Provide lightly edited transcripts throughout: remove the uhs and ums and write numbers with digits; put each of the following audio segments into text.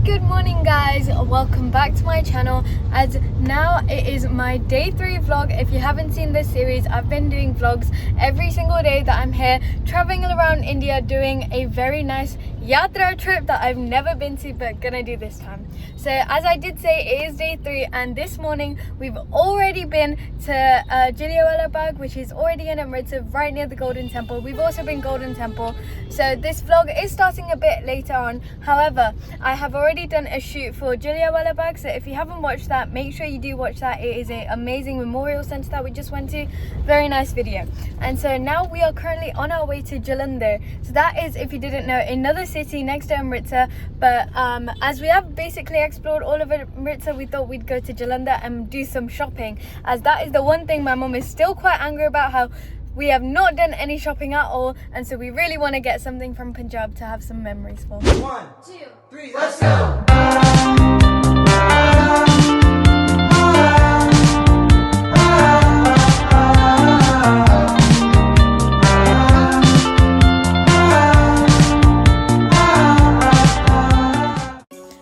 Good morning guys, welcome back to my channel. As now it is my day 3 vlog. If you haven't seen this series, I've been doing vlogs every single day that I'm here traveling around India doing a very nice yatra trip that I've never been to but gonna do this time. So as I did say, it is day 3 and this morning we've already been to Jallandhar, which is already in Amritsar, right near the Golden Temple. We've also been Golden Temple. So this vlog is starting a bit later on. However, I have already done a shoot for Jallandhar, so if you haven't watched that, make sure you do watch that. It is an amazing memorial centre that we just went to. Very nice video. And so now we are currently on our way to Jallandhar. So that is, if you didn't know, another city next to Amritsar. But as we have basically explored all of Amritsar, we thought we'd go to Jallandhar and do some shopping, as that is the one thing my mum is still quite angry about, how we have not done any shopping at all, and so we really want to get something from Punjab to have some memories for. 1, 2, 3, let's go!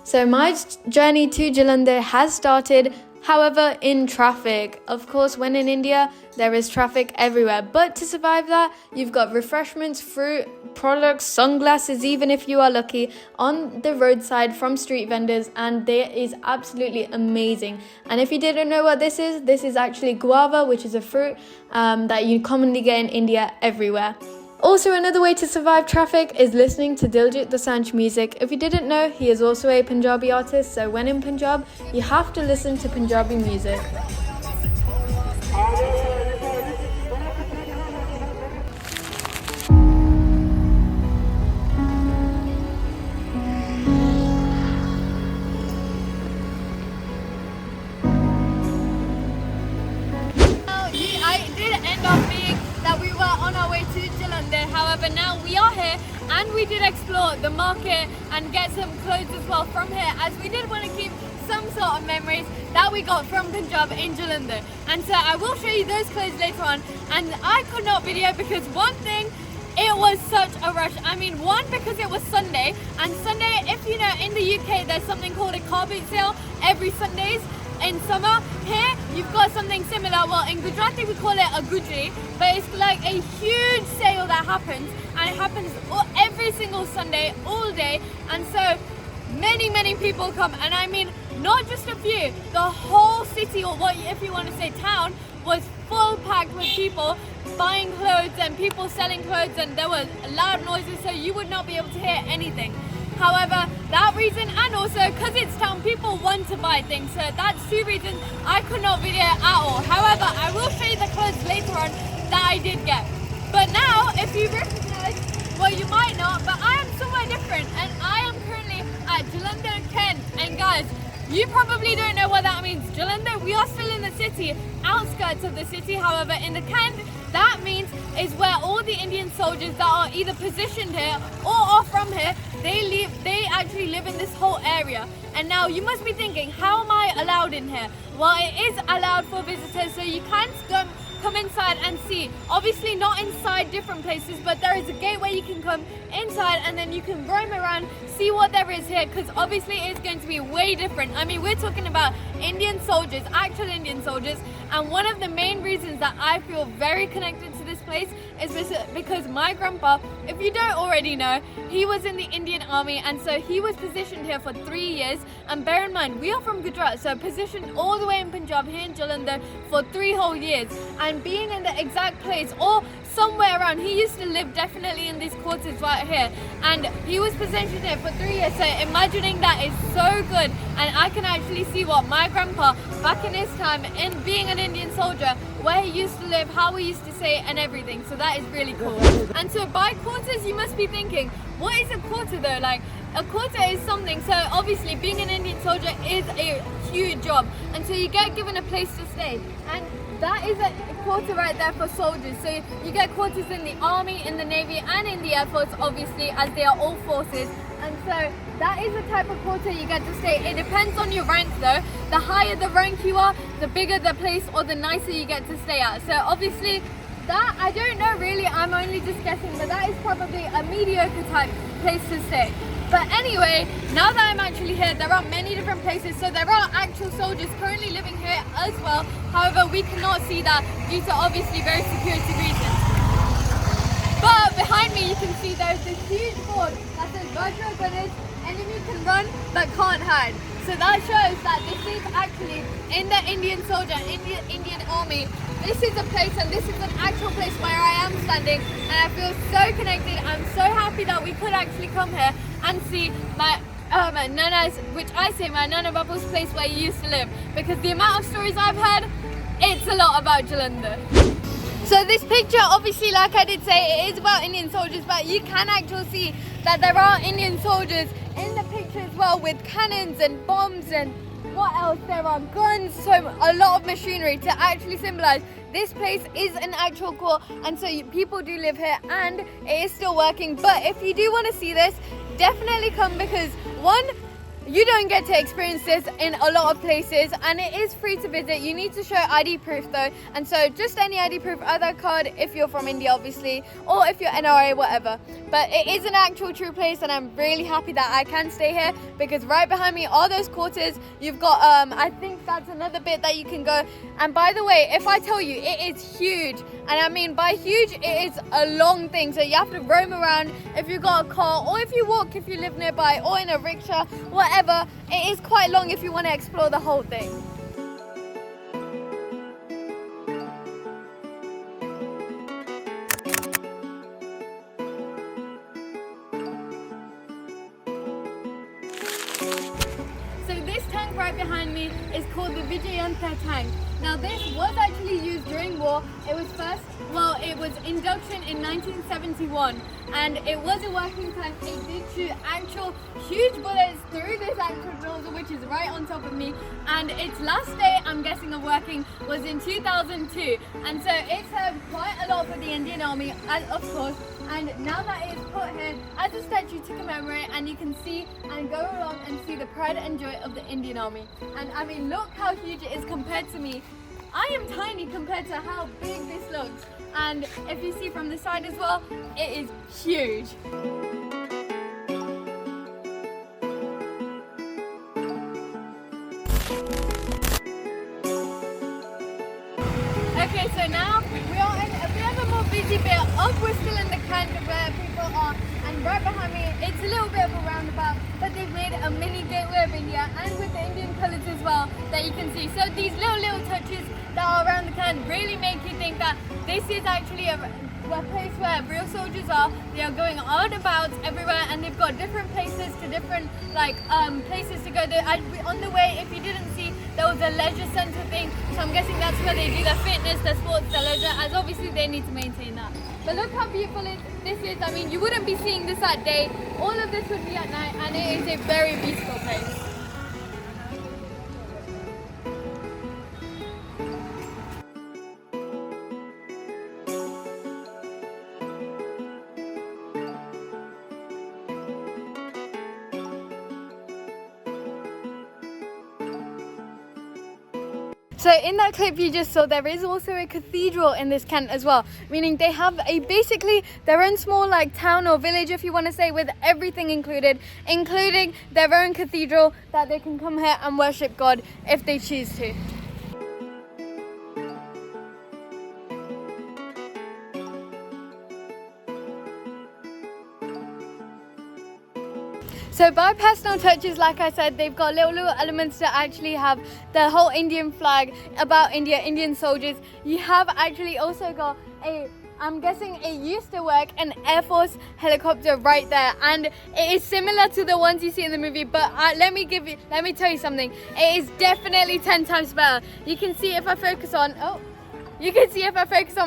So my journey to Jallandhar has started, however, in traffic. Of course, when in India, there is traffic everywhere. But to survive that, you've got refreshments, fruit, products, sunglasses, even if you are lucky, on the roadside from street vendors. And that is absolutely amazing. And if you didn't know what this is actually guava, which is a fruit that you commonly get in India everywhere. Also, another way to survive traffic is listening to Diljit Dosanjh music. If you didn't know, he is also a Punjabi artist, so when in Punjab, you have to listen to Punjabi music. I did end up being that we were on our way to Jallandhar. However, now we are here and we did explore the market and get some clothes as well from here, as we did want to keep some sort of memories that we got from Punjab in Jallandhar. And so I will show you those clothes later on. And I could not video because one thing, it was such a rush. I mean, one, because it was Sunday, and Sunday, if you know, in the UK there's something called a car boot sale every Sundays. In summer, here you've got something similar. Well, in Gujarati we call it a gujri, but it's like a huge sale that happens, and it happens every single Sunday, all day. And so many people come, and I mean not just a few, the whole city, or what if you want to say town, was full packed with people buying clothes and people selling clothes, and there were loud noises, so you would not be able to hear anything. However, that reason, and also because it's town, people want to buy things, so that's 2 reasons I could not video at all. However, I will show you the clothes later on that I did get. But now, if you recognize, well, you might not, but I am somewhere different, and I am currently at Jallandhar, Kent. And guys, you probably don't know what that means. Jallandhar, we are still in the city, outskirts of the city. However, in the Kent, that means is where all the Indian soldiers that are either positioned here or are from here, they actually live in this whole area. And now you must be thinking, how am I allowed in here? Well, it is allowed for visitors, so you can come inside and see. Obviously not inside different places, but there is a gate where you can come inside and then you can roam around, see what there is here, because obviously it's going to be way different. I mean, we're talking about Indian soldiers, actual Indian soldiers, and one of the main reasons that I feel very connected to this place is because my grandpa, if you don't already know, he was in the Indian army, and so he was positioned here for 3 years. And bear in mind, we are from Gujarat, so positioned all the way in Punjab, here in Jallandhar, for 3 whole years. And being in the exact place, or somewhere around, he used to live definitely in these quarters right here, and he was positioned here for 3 years, so imagining that is so good. And I can actually see what my grandpa, back in his time, in being an Indian soldier, where he used to live, how he used to say it, and everything. So that is really cool. And so by quarters, you must be thinking, what is a quarter though? Like, a quarter is something, so obviously being an Indian soldier is a huge job, and so you get given a place to stay, and that is a quarter right there for soldiers. So you get quarters in the army, in the navy, and in the air force, obviously, as they are all forces. And so that is the type of quarter you get to stay. It depends on your rank though. The higher the rank you are, the bigger the place or the nicer you get to stay at. So obviously that, I don't know really, I'm only just guessing, but that is probably a mediocre type place to stay. But anyway, now that I'm actually here, there are many different places. So there are actual soldiers currently living here as well. However, we cannot see that due to obviously very security reasons. But behind me, you can see there's this huge board that says virtual gunners, enemy can run but can't hide. So that shows that this is actually in the Indian soldier, Indian army. This is a place, and this is an actual place where I am standing, and I feel so connected. I'm so happy that we could actually come here and see my Nana's, which I say my Nana Babu's place where you used to live, because the amount of stories I've heard, it's a lot about Jallandhar. So this picture, obviously, like I did say, it is about Indian soldiers, but you can actually see that there are Indian soldiers in the picture as well, with cannons and bombs and what else? There are guns, so a lot of machinery to actually symbolize this place is an actual core, and so people do live here and it is still working. But if you do want to see this, definitely come, because one, you don't get to experience this in a lot of places, and it is free to visit. You need to show ID proof though, and so just any ID proof, Aadhaar card if you're from India obviously, or if you're NRA, whatever. But it is an actual true place, and I'm really happy that I can stay here, because right behind me are those quarters. You've got I think that's another bit that you can go. And by the way, if I tell you, it is huge, and I mean by huge, it is a long thing, so you have to roam around if you've got a car, or if you walk if you live nearby, or in a rickshaw, whatever. It is quite long if you want to explore the whole thing. So this tank right behind me is called the Jallandhar tank. Now this was actually used during war. It was induction in 1971, and it was a working tank. It did shoot actual huge bullets through this actual nozzle, which is right on top of me, and its last day, I'm guessing, of working was in 2002, and so it served quite a lot for the Indian Army, of course. And now that it is put here as a statue to commemorate, and you can see and go along and see the pride and joy of the Indian Army. And I mean, look how huge it is compared to me. I am tiny compared to how big this looks. And if you see from the side as well, it is huge. Okay, so now we are in a bit of a more busy bit of, we're still in the camp where people are, and right behind me, it's a little bit of a roundabout, but they've made a mini gateway of India, and with the Indian colours as well that you can see. So these little touches that are around the can really make you think that this is actually a place where real soldiers are. They are going on about everywhere, and they've got different places to different places to go. On the way, if you didn't see, there was a leisure centre thing, so I'm guessing that's where they do their fitness, their sports, their leisure, as obviously they need to maintain that. But look how beautiful this is. I mean, you wouldn't be seeing this at day. All of this would be at night, and it is a very beautiful place. So in that clip you just saw, there is also a cathedral in this Kent as well, meaning they have basically their own small town or village, if you want to say, with everything included, including their own cathedral that they can come here and worship God if they choose to. So by personal touches, like I said, they've got little elements to actually have the whole Indian flag about India, Indian soldiers. You have actually also got I'm guessing it used to work, an Air Force helicopter right there, and it is similar to the ones you see in the movie, but let me tell you something. It is definitely 10 times better. You can see if I focus on,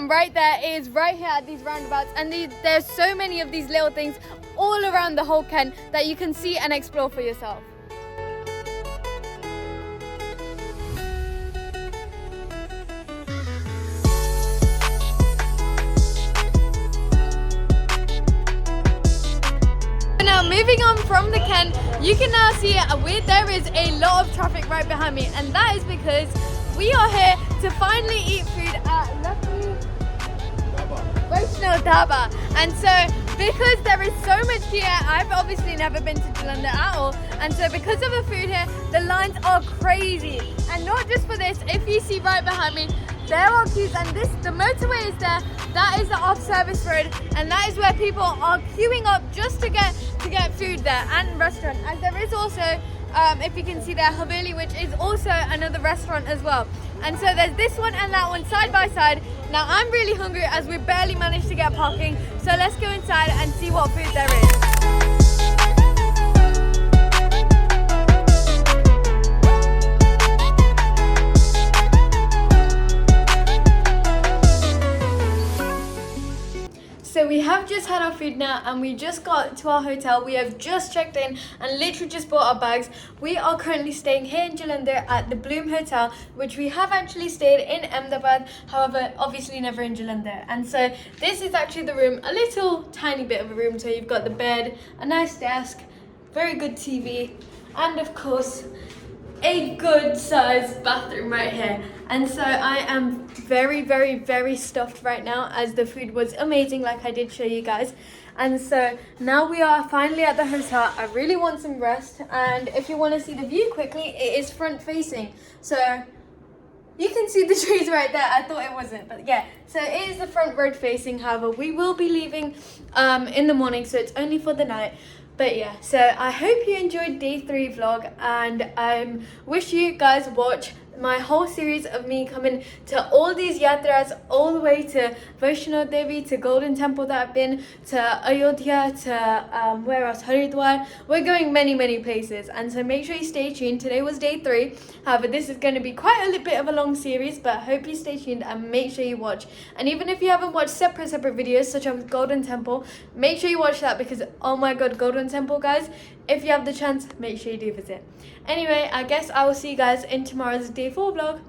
right there, it is right here at these roundabouts, and there's so many of these little things all around the whole Kent that you can see and explore for yourself. Now moving on from the Kent, you can now see there is a lot of traffic right behind me, and that is because we are here to finally eat food at Vaishno Dhaba. And so because there is so much here. I've obviously never been to Jallandhar at all, and so because of the food here, the lines are crazy. And not just for this, if you see right behind me, there are queues, and the motorway is there. That is the off-service road, and that is where people are queuing up just to get food there, and restaurant. And there is also, if you can see there, Haveli, which is also another restaurant as well. And so there's this one and that one side by side. Now I'm really hungry as we barely managed to get parking, so let's go inside and see what food there is. So we have just had our food now, and we just got to our hotel. We have just checked in and literally just bought our bags. We are currently staying here in Jallandhar at the Bloom Hotel, which we have actually stayed in Ahmedabad, however obviously never in Jallandhar. And so this is actually the room, a little tiny bit of a room. So you've got the bed, a nice desk, very good TV, and of course a good sized bathroom right here. And so I am very stuffed right now, as the food was amazing, like I did show you guys. And so now we are finally at the hotel. I really want some rest, and if you want to see the view quickly, it is front facing, so you can see the trees right there. I thought it wasn't, but yeah, so it is the front road facing. However, we will be leaving in the morning, so it's only for the night. But yeah, so I hope you enjoyed day 3 vlog, and I wish you guys watch my whole series of me coming to all these yatras, all the way to Vaishno Devi, to Golden Temple that I've been, to Ayodhya, to where else, Haridwar. We're going many places, and so make sure you stay tuned. Today was day 3, however this is going to be quite a little bit of a long series, but I hope you stay tuned and make sure you watch. And even if you haven't watched separate videos such as Golden Temple, make sure you watch that, because oh my god, Golden Temple guys, if you have the chance, make sure you do visit. Anyway, I guess I will see you guys in tomorrow's day 4 vlog.